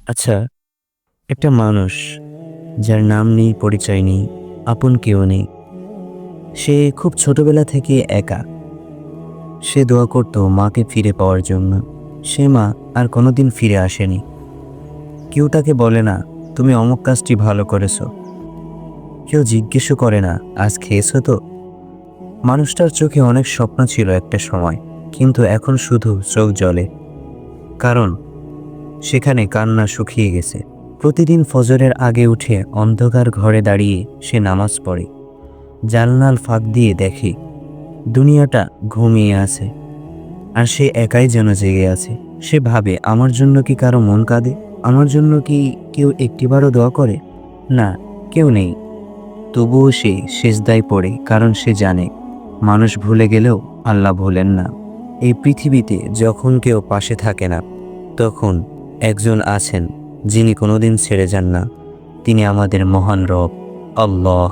আচ্ছা, একটা মানুষ যার নাম নেই, পরিচয় নেই, আপন কেউ নেই। সে খুব ছোটবেলা থেকে একা। সে দোয়া করত মাকে ফিরে পাওয়ার জন্য। সে মা আর কোনোদিন ফিরে আসেনি। কেউ তাকে বলে না, তুমি অমুক কাজটি ভালো করেছো। কেউ জিজ্ঞেসও করে না, আজ খেয়েছো তো? মানুষটার চোখে অনেক স্বপ্ন ছিল একটা সময়, কিন্তু এখন শুধু চোখ জ্বলে। কারণ সেখানে কান্না শুকিয়ে গেছে। প্রতিদিন ফজরের আগে উঠে অন্ধকার ঘরে দাঁড়িয়ে সে নামাজ পড়ে। জানলার ফাঁক দিয়ে দেখে দুনিয়াটা ঘুমিয়ে আছে, আর সে একাই যেন জেগে আছে। সে ভাবে, আমার জন্য কি কারো মন কাঁদে? আমার জন্য কি কেউ একটিবারও দোয়া করে? না, কেউ নেই। তবুও সে সেজদায় পড়ে, কারণ সে জানে মানুষ ভুলে গেলেও আল্লাহ ভোলেন না। এই পৃথিবীতে যখন কেউ পাশে থাকে না, তখন একজন আছেন যিনি কোনোদিন ছেড়ে যান না। তিনি আমাদের মহান রব, আল্লাহ।